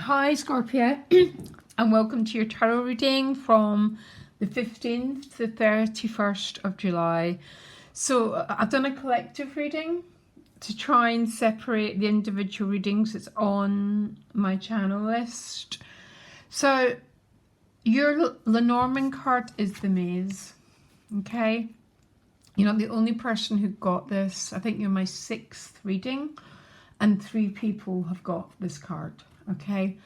Hi Scorpio and welcome to your tarot reading from the 15th to the 31st of July. So I've done a collective reading to try and separate the individual readings that's on my channel list. So your Lenormand card is the Maze, okay? You're not the only person who got this. I think you're my 6th reading and 3 people have got this card. Okay,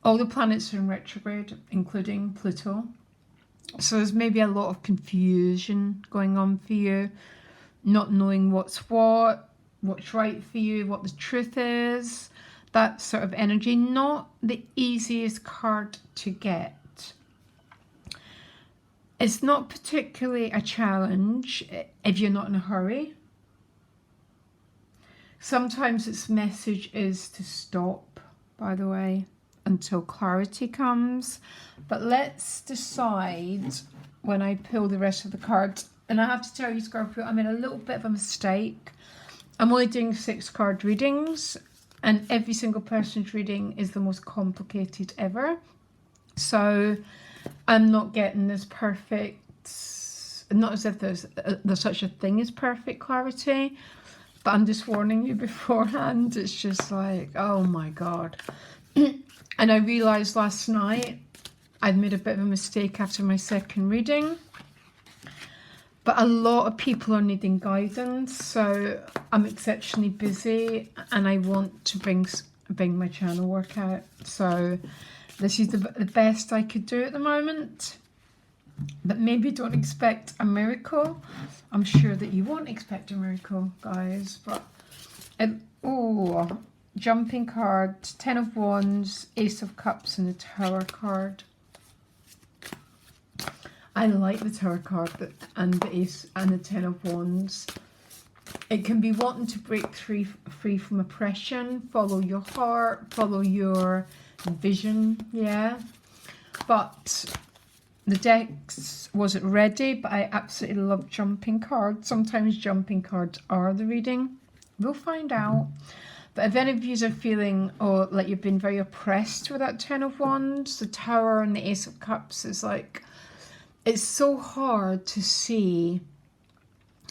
all the planets are in retrograde, including Pluto. So there's maybe a lot of confusion going on for you, not knowing what's right for you, what the truth is, that sort of energy. Not the easiest card to get. It's not particularly a challenge if you're not in a hurry. Sometimes its message is to stop, by the way, until clarity comes. But let's decide when I pull the rest of the cards. And I have to tell you, Scorpio, I made a little bit of a mistake. I'm only doing 6 card readings, and every single person's reading is the most complicated ever. So I'm not getting this perfect, not as if there's such a thing as perfect clarity. But I'm just warning you beforehand. It's just like, oh my God. And I realised last night I'd made a bit of a mistake after my 2nd reading. But a lot of people are needing guidance. So I'm exceptionally busy and I want to bring my channel work out. So this is the best I could do at the moment. But maybe don't expect a miracle. I'm sure that you won't expect a miracle, guys. But, jumping card, 10 of Wands, Ace of Cups and the Tower card. I like the Tower card and the Ace and the 10 of Wands. It can be wanting to break free from oppression, follow your heart, follow your vision, yeah. But the decks wasn't ready, but I absolutely love jumping cards. Sometimes jumping cards are the reading. We'll find out. But if any of you are feeling, like you've been very oppressed with that 10 of Wands, the Tower and the Ace of Cups is like, it's so hard to see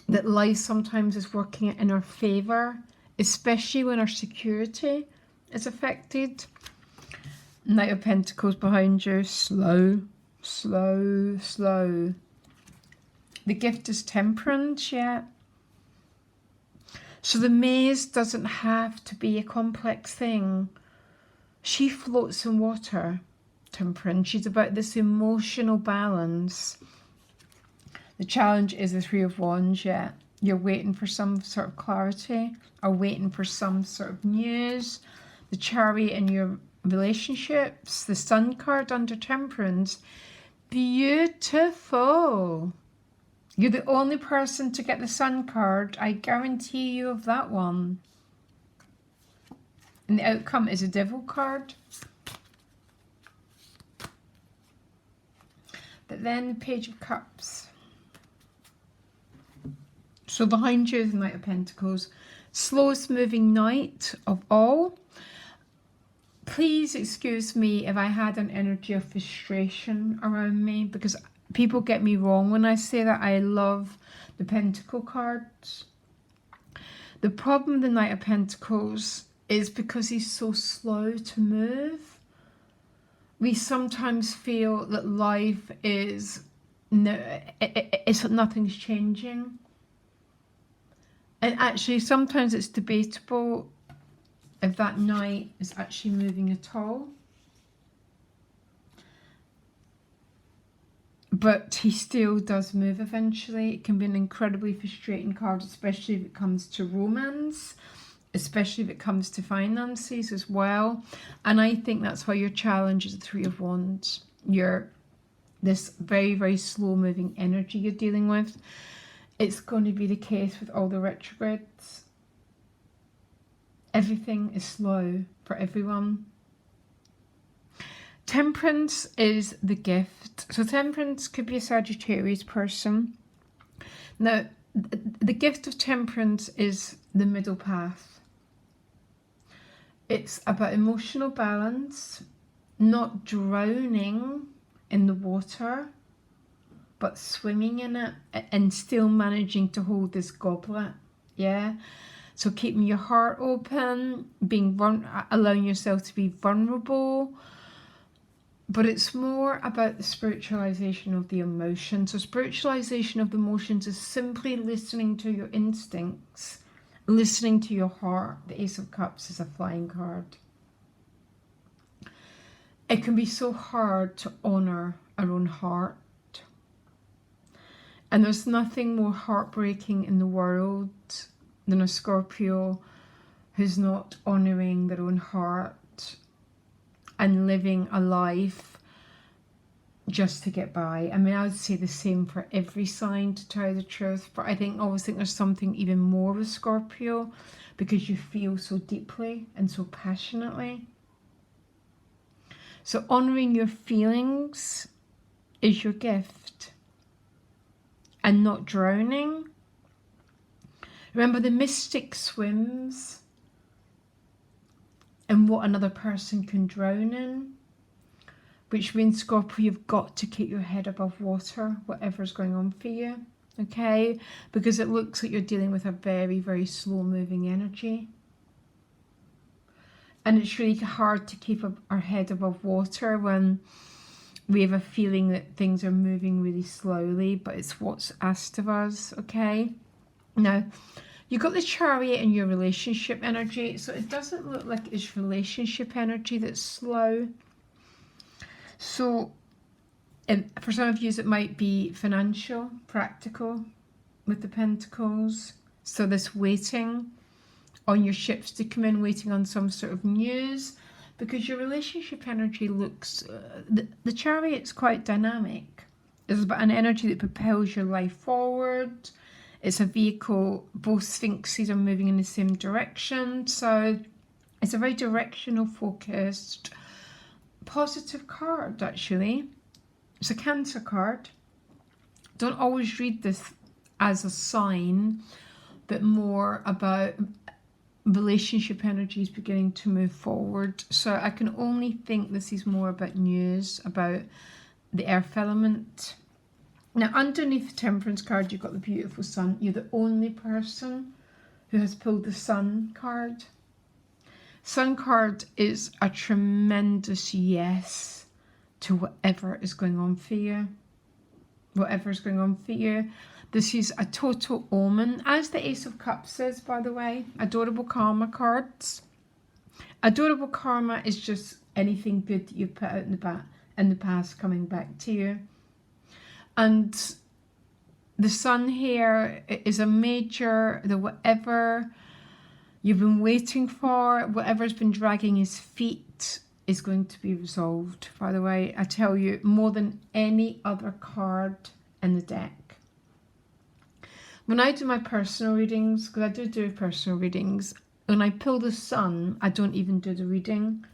that life sometimes is working in our favour, especially when our security is affected. Knight of Pentacles behind you, slow. The gift is Temperance, yeah. So the Maze doesn't have to be a complex thing. She floats in water, Temperance. She's about this emotional balance. The challenge is the 3 of Wands, yeah. You're waiting for some sort of clarity or waiting for some sort of news. The Chariot in your relationships. The Sun card under Temperance. Beautiful. You're the only person to get the Sun card. I guarantee you of that one. And the outcome is a Devil card. But then the Page of Cups. So behind you is the Knight of Pentacles. Slowest moving knight of all. Please excuse me if I had an energy of frustration around me, because people get me wrong when I say that I love the Pentacle cards. The problem with the Knight of Pentacles is because he's so slow to move. We sometimes feel that life is, nothing's changing. And actually sometimes it's debatable if that knight is actually moving at all. But he still does move eventually. It can be an incredibly frustrating card, especially if it comes to romance, especially if it comes to finances as well. And I think that's why your challenge is the 3 of Wands. You're this very, very slow moving energy you're dealing with. It's going to be the case with all the retrogrades. Everything is slow for everyone. Temperance is the gift. So Temperance could be a Sagittarius person. Now, the gift of Temperance is the middle path. It's about emotional balance, not drowning in the water, but swimming in it and still managing to hold this goblet. Yeah. So keeping your heart open, allowing yourself to be vulnerable. But it's more about the spiritualization of the emotions. So spiritualization of the emotions is simply listening to your instincts, listening to your heart. The Ace of Cups is a flying card. It can be so hard to honor our own heart. And there's nothing more heartbreaking in the world than a Scorpio who's not honoring their own heart and living a life just to get by. I mean, I would say the same for every sign, to tell you the truth, but I always think there's something even more with Scorpio because you feel so deeply and so passionately. So honouring your feelings is your gift, and not drowning. Remember, the mystic swims in what another person can drown in, which means, Scorpio, you've got to keep your head above water, whatever's going on for you, okay? Because it looks like you're dealing with a very, very slow-moving energy. And it's really hard to keep our head above water when we have a feeling that things are moving really slowly, but it's what's asked of us, okay? Now, you've got the Chariot in your relationship energy, so it doesn't look like it's relationship energy that's slow. So, for some of you, it might be financial, practical, with the Pentacles. So this waiting on your ships to come in, waiting on some sort of news, because your relationship energy looks, the Chariot's quite dynamic. It's about an energy that propels your life forward. It's a vehicle, both sphinxes are moving in the same direction. So it's a very directional, focused, positive card, actually. It's a Cancer card. Don't always read this as a sign, but more about relationship energies beginning to move forward. So I can only think this is more about news, about the earth element. Now, underneath the Temperance card, you've got the beautiful Sun. You're the only person who has pulled the Sun card. Sun card is a tremendous yes to whatever is going on for you. Whatever is going on for you. This is a total omen. As the Ace of Cups says, by the way, adorable karma cards. Adorable karma is just anything good that you've put out in the past coming back to you. And the Sun here is a major, the whatever you've been waiting for, whatever's been dragging his feet is going to be resolved. By the way, I tell you, more than any other card in the deck. When I do my personal readings, because I do personal readings, when I pull the Sun, I don't even do the reading,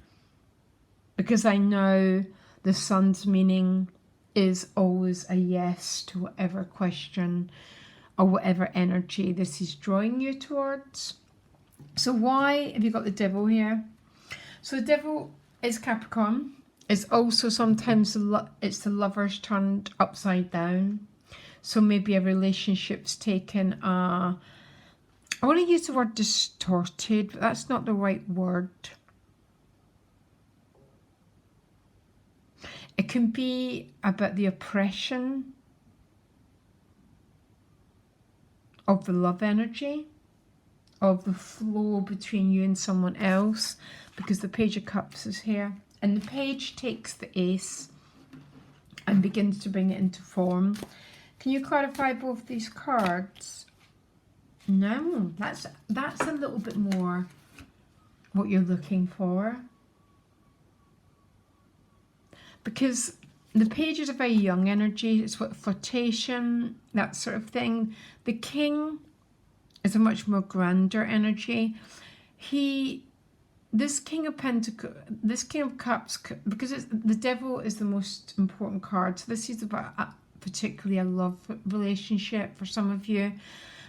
because I know the Sun's meaning is always a yes to whatever question or whatever energy this is drawing you towards. So why have you got the Devil here? So the Devil is Capricorn. It's also sometimes it's the Lovers turned upside down. So maybe a relationship's taken I want to use the word distorted, but that's not the right word. It can be about the oppression of the love energy, of the flow between you and someone else, because the Page of Cups is here. And the Page takes the Ace and begins to bring it into form. Can you clarify both these cards? No, that's a little bit more what you're looking for. Because the Page is a very young energy. It's what flirtation, that sort of thing. The King is a much more grander energy. This King of Pentacles, this King of Cups, because the Devil is the most important card. So this is about particularly a love relationship for some of you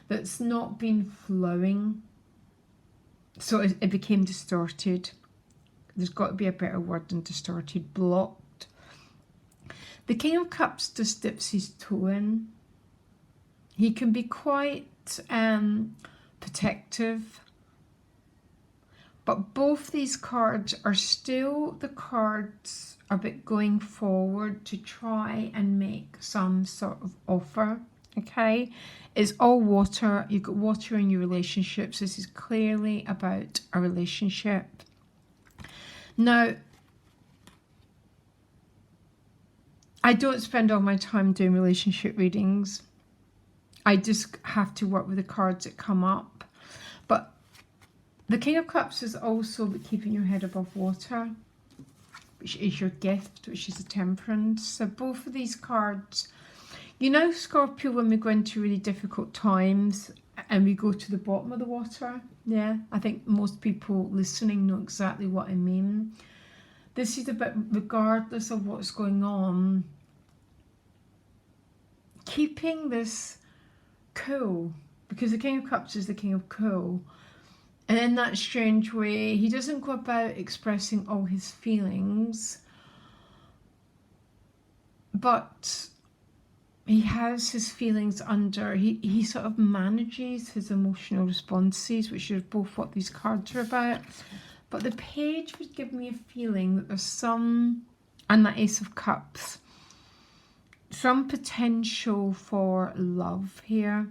that's not been flowing. So it became distorted. There's got to be a better word than distorted. Blocked. The King of Cups just dips his toe in. He can be quite protective. But both these cards are still the cards about going forward to try and make some sort of offer. Okay, it's all water. You've got water in your relationships. This is clearly about a relationship. Now, I don't spend all my time doing relationship readings. I just have to work with the cards that come up. But the King of Cups is also about keeping your head above water, which is your gift, which is the Temperance. So both of these cards, you know, Scorpio, when we go into really difficult times and we go to the bottom of the water, yeah, I think most people listening know exactly what I mean. This is about, regardless of what's going on, keeping this cool, because the King of Cups is the King of cool. And in that strange way, he doesn't go about expressing all his feelings, but he has his feelings under, he sort of manages his emotional responses, which is both what these cards are about. But the page would give me a feeling that there's some, and that Ace of Cups, some potential for love here.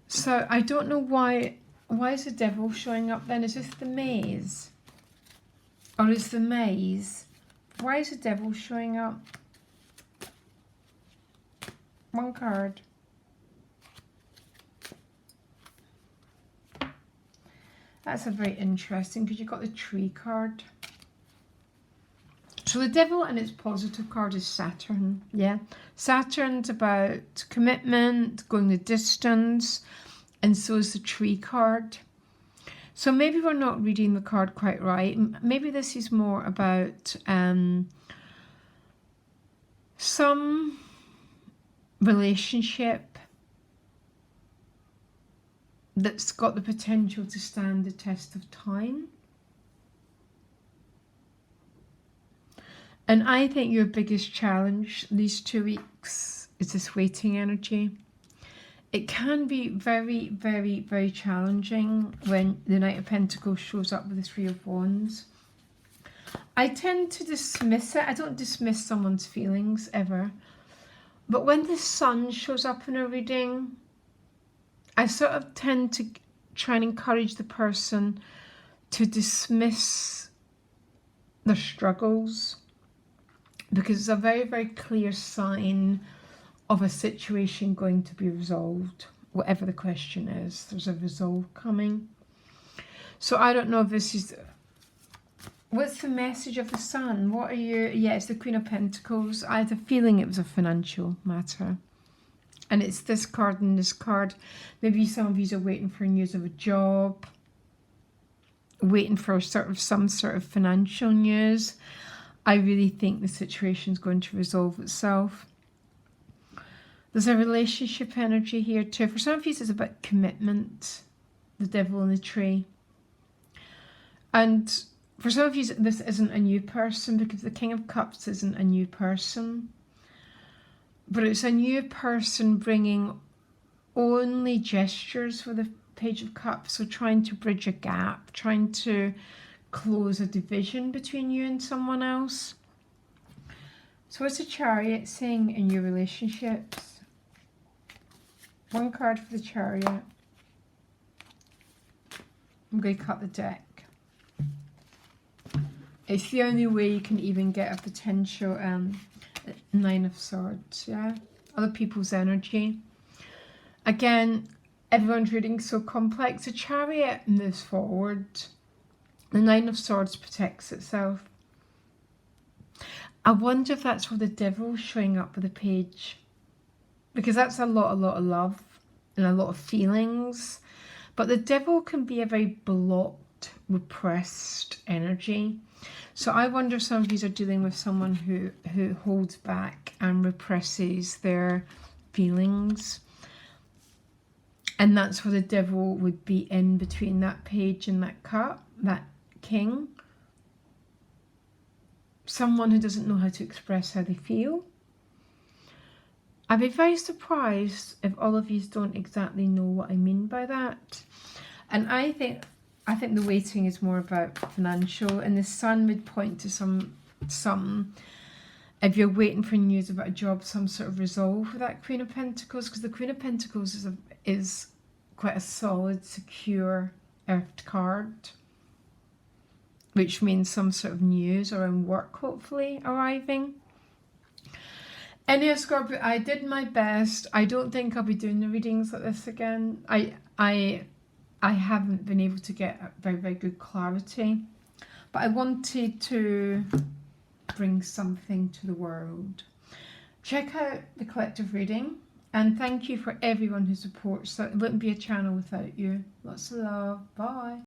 So I don't know why is the Devil showing up then? Is this the Maze? Or is the Maze? Why is the Devil showing up? One card. That's a very interesting, because you've got the Tree card. So the Devil and its positive card is Saturn, yeah? Saturn's about commitment, going the distance, and so is the Tree card. So maybe we're not reading the card quite right. Maybe this is more about some relationship that's got the potential to stand the test of time. And I think your biggest challenge these 2 weeks is this waiting energy. It can be very, very, very challenging when the Knight of Pentacles shows up with the Three of Wands. I tend to dismiss it. I don't dismiss someone's feelings ever. But when the Sun shows up in a reading, I sort of tend to try and encourage the person to dismiss their struggles, because it's a very, very clear sign of a situation going to be resolved. Whatever the question is, there's a resolve coming. So I don't know if this is... What's the message of the Sun? What are you... Yeah, it's the Queen of Pentacles. I had a feeling it was a financial matter. And it's this card and this card. Maybe some of you are waiting for news of a job, waiting for some sort of financial news. I really think the situation is going to resolve itself. There's a relationship energy here too. For some of you, it's about commitment. The Devil in the Tree. And for some of you, this isn't a new person, because the King of Cups isn't a new person. But it's a new person bringing only gestures with the Page of Cups. So trying to bridge a gap, trying to close a division between you and someone else. So what's the Chariot saying in your relationships? One card for the Chariot. I'm going to cut the deck. It's the only way you can even get a potential Nine of Swords, yeah? Other people's energy. Again, everyone's reading so complex. The Chariot moves forward. The Nine of Swords protects itself. I wonder if that's where the Devil's showing up with the Page. Because that's a lot of love and a lot of feelings. But the Devil can be a very blocked, repressed energy. So I wonder if some of you are dealing with someone who holds back and represses their feelings. And that's where the devil would be in between that page and that cup, that king. Someone who doesn't know how to express how they feel. I'd be very surprised if all of you don't exactly know what I mean by that. And I think the waiting is more about financial, and the sun would point to some if you're waiting for news about a job, some sort of resolve with that Queen of Pentacles, because the Queen of Pentacles is quite a solid, secure earthed card, which means some sort of news around work hopefully arriving. Anyhow, Scorpio, I did my best. I don't think I'll be doing the readings like this again. I haven't been able to get very, very good clarity, but I wanted to bring something to the world. Check out the collective reading, and thank you for everyone who supports. It wouldn't be a channel without you. Lots of love. Bye.